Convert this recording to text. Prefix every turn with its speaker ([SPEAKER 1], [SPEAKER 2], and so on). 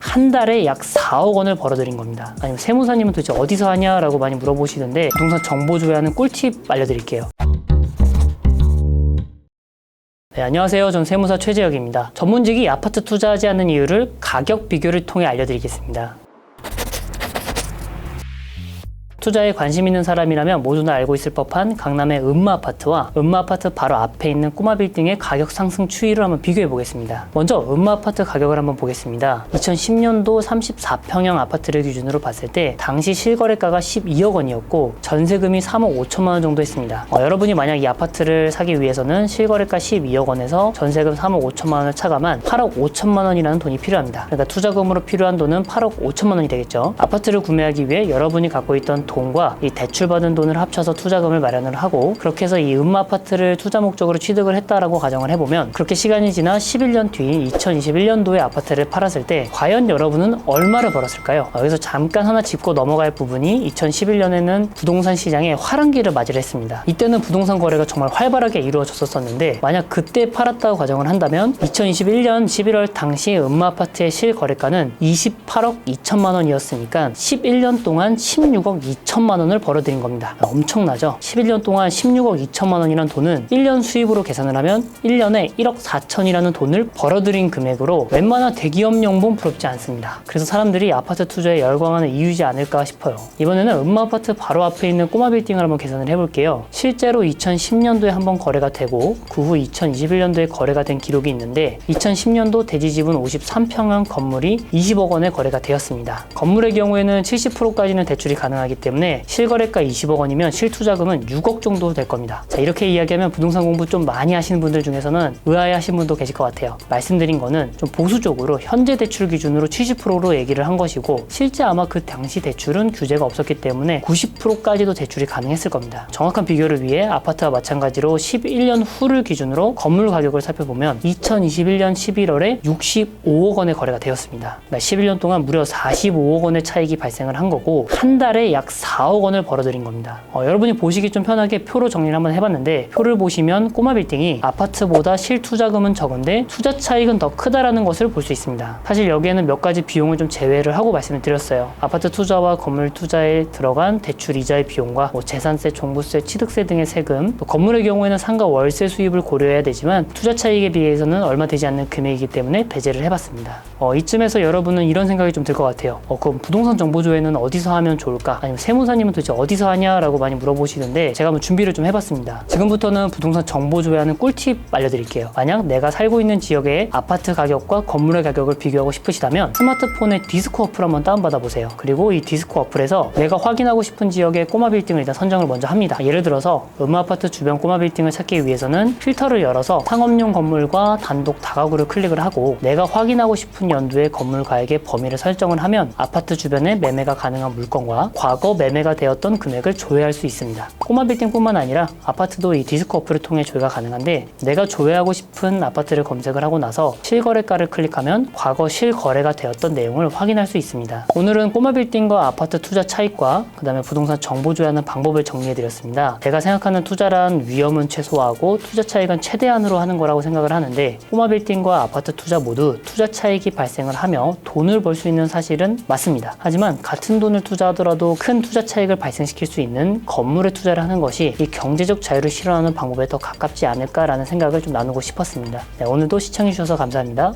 [SPEAKER 1] 한 달에 약 4억 원을 벌어들인 겁니다. 아니면 세무사님은 도대체 어디서 하냐라고 많이 물어보시는데 부동산 정보 조회하는 꿀팁 알려드릴게요. 네, 안녕하세요. 전 세무사 최재혁입니다. 전문직이 아파트 투자하지 않는 이유를 가격 비교를 통해 알려드리겠습니다. 투자에 관심 있는 사람이라면 모두나 알고 있을 법한 강남의 음마아파트와 음마아파트 바로 앞에 있는 꼬마빌딩의 가격 상승 추이를 한번 비교해 보겠습니다. 먼저 음마아파트 가격을 한번 보겠습니다. 2010년도 34평형 아파트를 기준으로 봤을 때 당시 실거래가가 12억 원이었고 전세금이 3억 5천만 원 정도 했습니다. 여러분이 만약 이 아파트를 사기 위해서는 실거래가 12억 원에서 전세금 3억 5천만 원을 차감한 8억 5천만 원이라는 돈이 필요합니다. 그러니까 투자금으로 필요한 돈은 8억 5천만 원이 되겠죠. 아파트를 구매하기 위해 여러분이 갖고 있던 돈과 이 대출받은 돈을 합쳐서 투자금을 마련을 하고 그렇게 해서 이 음마아파트를 투자 목적으로 취득을 했다라고 가정을 해보면 그렇게 시간이 지나 11년 뒤인 2021년도에 아파트를 팔았을 때 과연 여러분은 얼마를 벌었을까요? 여기서 잠깐 하나 짚고 넘어갈 부분이 2011년에는 부동산 시장에 화랑기를 맞이를 했습니다. 이때는 부동산 거래가 정말 활발하게 이루어졌었는데 만약 그때 팔았다고 가정을 한다면 2021년 11월 당시 음마아파트의 실거래가는 28억 2천만 원이었으니까 11년 동안 16억 2천만 원을 벌어들인 겁니다. 엄청나죠? 11년 동안 16억 2천만 원이라는 돈은 1년 수입으로 계산을 하면 1년에 1억 4천이라는 돈을 벌어들인 금액으로 웬만한 대기업용분 부럽지 않습니다. 그래서 사람들이 아파트 투자에 열광하는 이유지 않을까 싶어요. 이번에는 음마아파트 바로 앞에 있는 꼬마빌딩을 한번 계산을 해볼게요. 실제로 2010년도에 한번 거래가 되고 그 후 2021년도에 거래가 된 기록이 있는데 2010년도 대지지분 53평형 건물이 20억 원에 거래가 되었습니다. 건물의 경우에는 70%까지는 대출이 가능하기 때문에 실거래가 20억 원이면 실투자금은 6억 정도 될 겁니다. 자, 이렇게 이야기하면 부동산 공부 좀 많이 하시는 분들 중에서는 의아해 하신 분도 계실 것 같아요. 말씀드린 거는 좀 보수적으로 현재 대출 기준으로 70%로 얘기를 한 것이고 실제 아마 그 당시 대출은 규제가 없었기 때문에 90%까지도 대출이 가능했을 겁니다. 정확한 비교를 위해 아파트와 마찬가지로 11년 후를 기준으로 건물 가격을 살펴보면 2021년 11월에 65억 원의 거래가 되었습니다. 11년 동안 무려 45억 원의 차익이 발생을 한 거고 한 달에 약 4억 원을 벌어들인 겁니다. 여러분이 보시기 좀 편하게 표로 정리를 한번 해봤는데 표를 보시면 꼬마빌딩이 아파트보다 실투자금은 적은데 투자 차익은 더 크다라는 것을 볼 수 있습니다. 사실 여기에는 몇 가지 비용을 좀 제외를 하고 말씀을 드렸어요. 아파트 투자와 건물 투자에 들어간 대출 이자의 비용과 재산세, 종부세, 취득세 등의 세금, 또 건물의 경우에는 상가 월세 수입을 고려해야 되지만 투자 차익에 비해서는 얼마 되지 않는 금액이기 때문에 배제를 해봤습니다. 이쯤에서 여러분은 이런 생각이 좀 들 것 같아요. 그럼 부동산 정보조회는 어디서 하면 좋을까? 아니면 세무사님은 도대체 어디서 하냐라고 많이 물어보시는데 제가 한번 준비를 좀 해봤습니다. 지금부터는 부동산 정보 조회하는 꿀팁 알려드릴게요. 만약 내가 살고 있는 지역의 아파트 가격과 건물의 가격을 비교하고 싶으시다면 스마트폰에 디스코 어플 한번 다운받아 보세요. 그리고 이 디스코 어플에서 내가 확인하고 싶은 지역의 꼬마 빌딩을 일단 선정을 먼저 합니다. 예를 들어서 음마아파트 주변 꼬마 빌딩을 찾기 위해서는 필터를 열어서 상업용 건물과 단독 다가구를 클릭을 하고 내가 확인하고 싶은 연도의 건물 가액의 범위를 설정을 하면 아파트 주변에 매매가 가능한 물건과 과거 매매가 되었던 금액을 조회할 수 있습니다. 꼬마 빌딩뿐만 아니라 아파트도 이 디스코 어플을 통해 조회가 가능한데 내가 조회하고 싶은 아파트를 검색을 하고 나서 실거래가를 클릭하면 과거 실거래가 되었던 내용을 확인할 수 있습니다. 오늘은 꼬마 빌딩과 아파트 투자 차익과 그 다음에 부동산 정보 조회하는 방법을 정리해드렸습니다. 제가 생각하는 투자란 위험은 최소화하고 투자 차익은 최대한으로 하는 거라고 생각을 하는데 꼬마 빌딩과 아파트 투자 모두 투자 차익이 발생을 하며 돈을 벌 수 있는 사실은 맞습니다. 하지만 같은 돈을 투자하더라도 큰 투자 차익을 발생시킬 수 있는 건물에 투자를 하는 것이 이 경제적 자유를 실현하는 방법에 더 가깝지 않을까라는 생각을 좀 나누고 싶었습니다. 네, 오늘도 시청해주셔서 감사합니다.